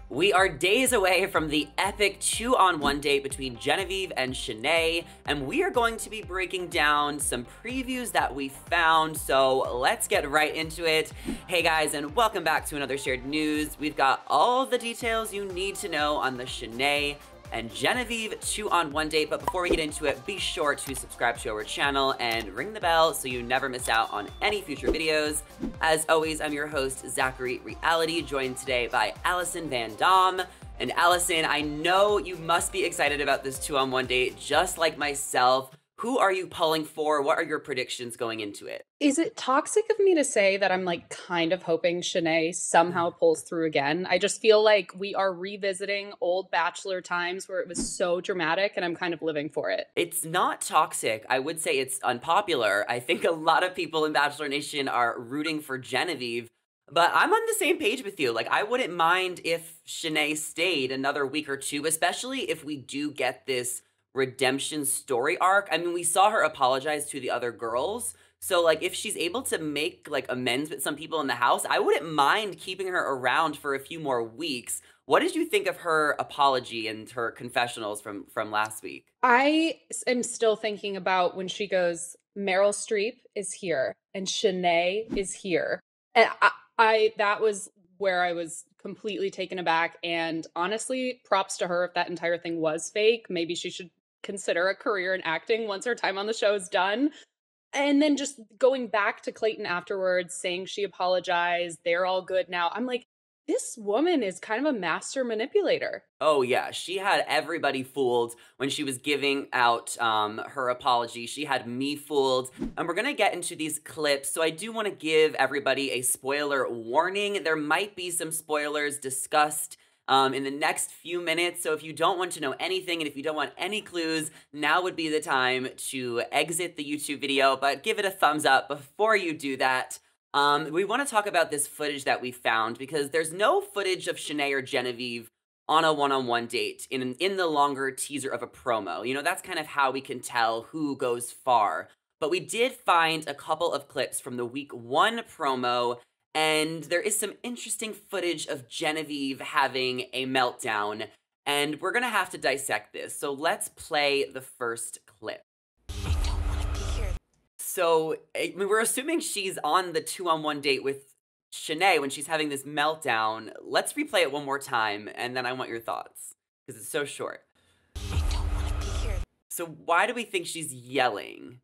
We are days away from the epic 2-on-1 date between Genevieve and Shanae, and we are going to be breaking down some previews that we found, so let's get right into it. Hey guys, and welcome back to another shared news. We've got all the details you need to know on the Shanae and Genevieve 2-on-1 date, but before we get into it, be sure to subscribe to our channel and ring the bell so you never miss out on any future videos. As always, I'm your host, Zachary Reality, joined today by Allison Van Dam. And Allison, I know you must be excited about this 2-on-1 date, just like myself. Who are you pulling for? What are your predictions going into it? Is it toxic of me to say that I'm kind of hoping Shanae somehow pulls through again? I just feel like we are revisiting old Bachelor times where it was so dramatic and I'm kind of living for it. It's not toxic. I would say it's unpopular. I think a lot of people in Bachelor Nation are rooting for Genevieve, but I'm on the same page with you. I wouldn't mind if Shanae stayed another week or two, especially if we do get this redemption story arc. I mean, we saw her apologize to the other girls. So, if she's able to make, amends with some people in the house, I wouldn't mind keeping her around for a few more weeks. What did you think of her apology and her confessionals from last week? I am still thinking about when she goes, Meryl Streep is here and Shanae is here. And I that was where I was completely taken aback. And honestly, props to her if that entire thing was fake. Maybe she should consider a career in acting once her time on the show is done. And then just going back to Clayton afterwards, saying she apologized, they're all good now. I'm like, this woman is kind of a master manipulator. Oh yeah, she had everybody fooled when she was giving out her apology. She had me fooled. And we're gonna get into these clips, so I do want to give everybody a spoiler warning. There might be some spoilers discussed in the next few minutes, so if you don't want to know anything and if you don't want any clues, now would be the time to exit the YouTube video, but give it a thumbs up before you do that. We want to talk about this footage that we found because there's no footage of Shanae or Genevieve on a one-on-one date in the longer teaser of a promo. You know, that's kind of how we can tell who goes far. But we did find a couple of clips from the week 1 promo, and there is some interesting footage of Genevieve having a meltdown, and we're gonna have to dissect this. So let's play the first clip. So we're assuming she's on the 2-on-1 date with Shanae when she's having this meltdown. Let's replay it one more time, and then I want your thoughts, because it's so short. I don't want to be here. So why do we think she's yelling?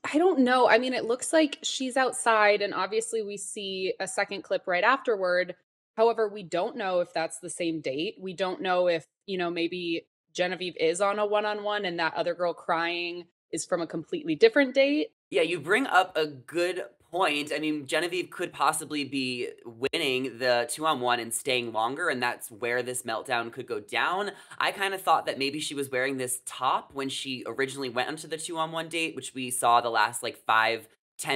I don't know. I mean, it looks like she's outside, and obviously we see a second clip right afterward. However, we don't know if that's the same date. We don't know if, maybe Genevieve is on a one-on-one and that other girl crying is from a completely different date. Yeah, you bring up a good point. I mean, Genevieve could possibly be winning the 2-on-1 and staying longer, and that's where this meltdown could go down. I kind of thought that maybe she was wearing this top when she originally went onto the 2-on-1 date, which we saw the last 5-10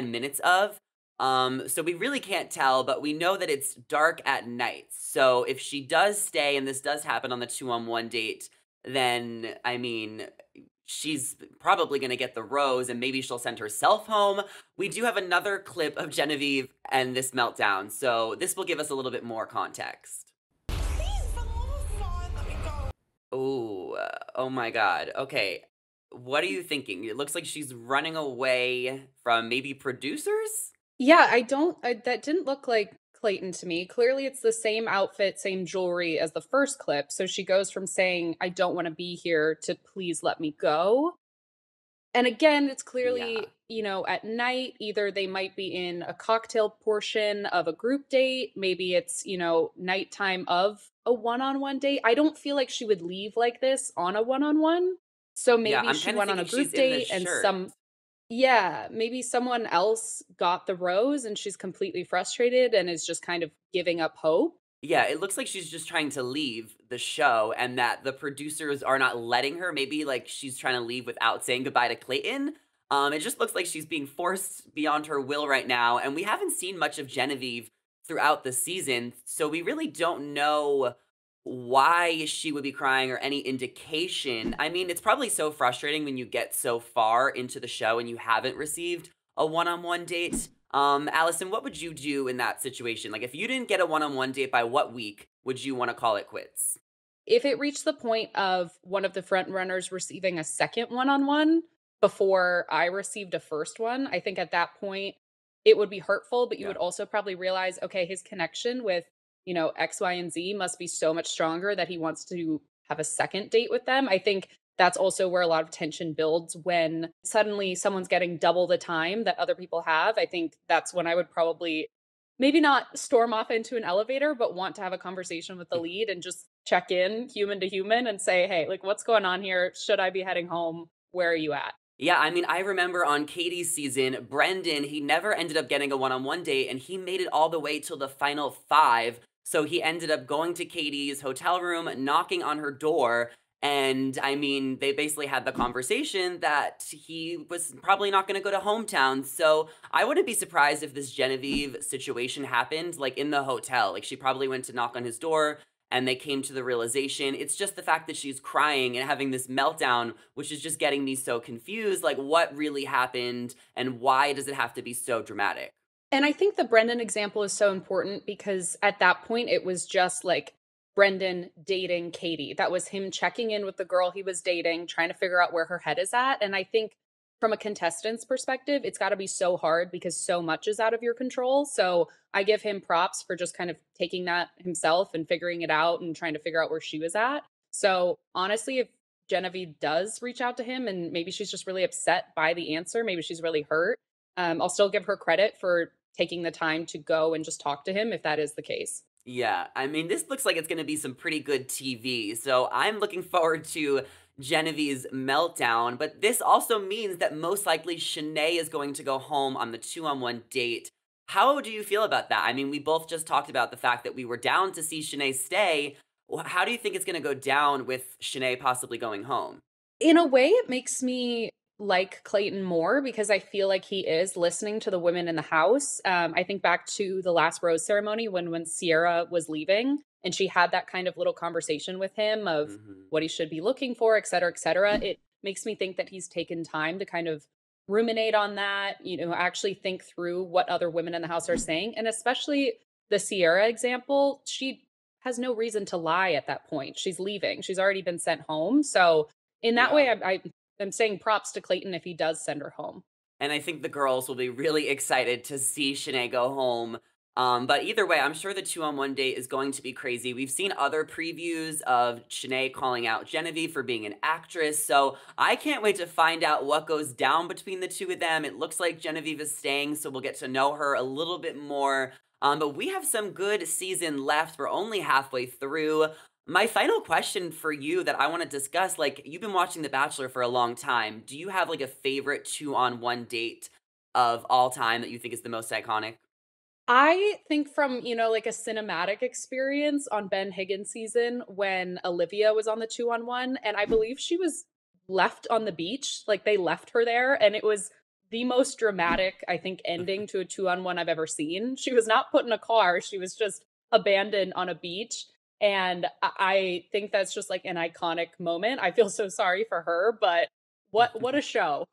minutes of. So we really can't tell, but we know that it's dark at night. So if she does stay and this does happen on the 2-on-1 date, then, I mean, she's probably going to get the rose and maybe she'll send herself home. We do have another clip of Genevieve and this meltdown, so this will give us a little bit more context. Please, for the love of God, let me go. Oh my God. Okay, what are you thinking? It looks like she's running away from maybe producers? Yeah, that didn't look like Clayton to me. Clearly, it's the same outfit, same jewelry as the first clip. So she goes from saying, I don't want to be here to please let me go. And again, it's clearly, at night, either they might be in a cocktail portion of a group date. Maybe it's, nighttime of a one-on-one date. I don't feel like she would leave like this on a one-on-one. So maybe she went on a group date and maybe someone else got the rose and she's completely frustrated and is just kind of giving up hope. Yeah, it looks like she's just trying to leave the show and that the producers are not letting her. Maybe she's trying to leave without saying goodbye to Clayton. It just looks like she's being forced beyond her will right now. And we haven't seen much of Genevieve throughout the season, so we really don't know why she would be crying or any indication. I mean, it's probably so frustrating when you get so far into the show and you haven't received a one-on-one date. Allison, what would you do in that situation? If you didn't get a one-on-one date by what week would you want to call it quits? If it reached the point of one of the front runners receiving a second one-on-one before I received a first one, I think at that point it would be hurtful, but you Yeah. would also probably realize, okay, his connection with, X, Y, and Z must be so much stronger that he wants to have a second date with them. I think that's also where a lot of tension builds when suddenly someone's getting double the time that other people have. I think that's when I would probably maybe not storm off into an elevator, but want to have a conversation with the lead and just check in human to human and say, "Hey, like, what's going on here? Should I be heading home? Where are you at?" Yeah, I mean, I remember on Katie's season, Brendan, he never ended up getting a one-on-one date, and he made it all the way till the final 5. So he ended up going to Katie's hotel room, knocking on her door, and I mean, they basically had the conversation that he was probably not gonna go to hometown. So I wouldn't be surprised if this Genevieve situation happened, like, in the hotel. Like, she probably went to knock on his door, and they came to the realization. It's just the fact that she's crying and having this meltdown, which is just getting me so confused. Like, what really happened, and why does it have to be so dramatic? And I think the Brendan example is so important because at that point it was just like Brendan dating Katie. That was him checking in with the girl he was dating, trying to figure out where her head is at. And I think from a contestant's perspective, it's got to be so hard because so much is out of your control. So I give him props for just kind of taking that himself and figuring it out and trying to figure out where she was at. So honestly, if Genevieve does reach out to him and maybe she's just really upset by the answer, maybe she's really hurt, I'll still give her credit for taking the time to go and just talk to him if that is the case. Yeah, I mean, this looks like it's going to be some pretty good TV. So I'm looking forward to Genevieve's meltdown. But this also means that most likely Shanae is going to go home on the 2-on-1 date. How do you feel about that? I mean, we both just talked about the fact that we were down to see Shanae stay. How do you think it's going to go down with Shanae possibly going home? In a way, it makes me like Clayton more because I feel like he is listening to the women in the house. I think back to the last rose ceremony when Sierra was leaving and she had that kind of little conversation with him of Hmm. what he should be looking for, et cetera, et cetera. It makes me think that he's taken time to kind of ruminate on that, actually think through what other women in the house are saying. And especially the Sierra example, she has no reason to lie at that point. She's leaving. She's already been sent home. So in that Yeah. way, I'm saying props to Clayton if he does send her home. And I think the girls will be really excited to see Shanae go home. But either way, I'm sure the 2-on-1 date is going to be crazy. We've seen other previews of Shanae calling out Genevieve for being an actress, so I can't wait to find out what goes down between the two of them. It looks like Genevieve is staying, so we'll get to know her a little bit more. But we have some good season left. We're only halfway through. My final question for you that I want to discuss, like, you've been watching The Bachelor for a long time. Do you have like a favorite 2-on-1 date of all time that you think is the most iconic? I think from, like a cinematic experience on Ben Higgins season when Olivia was on the 2-on-1, and I believe she was left on the beach. Like they left her there, and it was the most dramatic, I think, ending to a 2-on-1 I've ever seen. She was not put in a car, she was just abandoned on a beach. And I think that's just like an iconic moment. I feel so sorry for her, but what a show.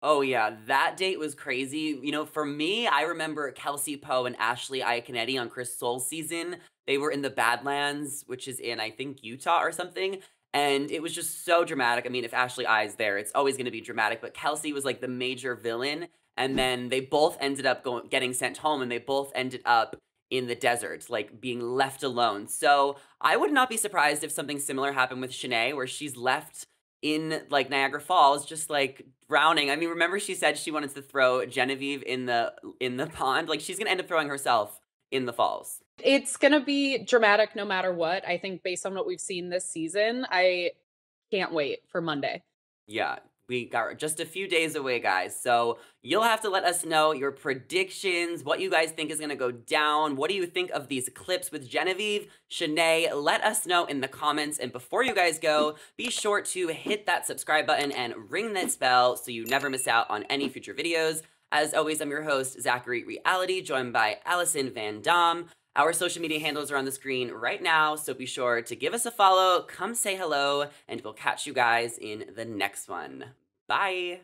Oh yeah, that date was crazy. For me, I remember Kelsey Poe and Ashley Iaconetti on Chris Soule's season. They were in the Badlands, which is in, I think, Utah or something. And it was just so dramatic. I mean, if Ashley I is there, it's always going to be dramatic. But Kelsey was like the major villain. And then they both ended up getting sent home, and they both ended up in the desert, like being left alone. So I would not be surprised if something similar happened with Shanae, where she's left in like Niagara Falls, just like drowning. I mean, remember she said she wanted to throw Genevieve in the pond? Like she's gonna end up throwing herself in the falls. It's gonna be dramatic no matter what. I think based on what we've seen this season, I can't wait for Monday. Yeah, we got just a few days away, guys. So you'll have to let us know your predictions, what you guys think is going to go down. What do you think of these clips with Genevieve, Shanae? Let us know in the comments. And before you guys go, be sure to hit that subscribe button and ring that bell so you never miss out on any future videos. As always, I'm your host, Zachary Reality, joined by Allison Van Dam. Our social media handles are on the screen right now, so be sure to give us a follow, come say hello, and we'll catch you guys in the next one. Bye!